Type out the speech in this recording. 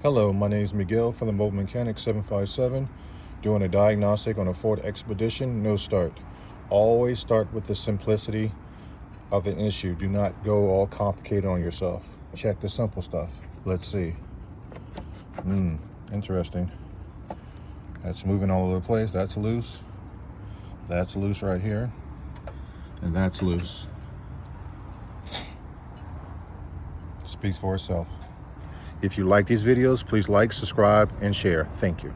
Hello, my name is Miguel from the Mobile Mechanic 757, doing a diagnostic on a Ford Expedition. No start. Always start with the simplicity of an issue. Do not go all complicated on yourself. Check the simple stuff. Let's see. Interesting. That's moving all over the place. That's loose. That's loose right here. And that's loose. Speaks for itself. If you like these videos, please like, subscribe, and share. Thank you.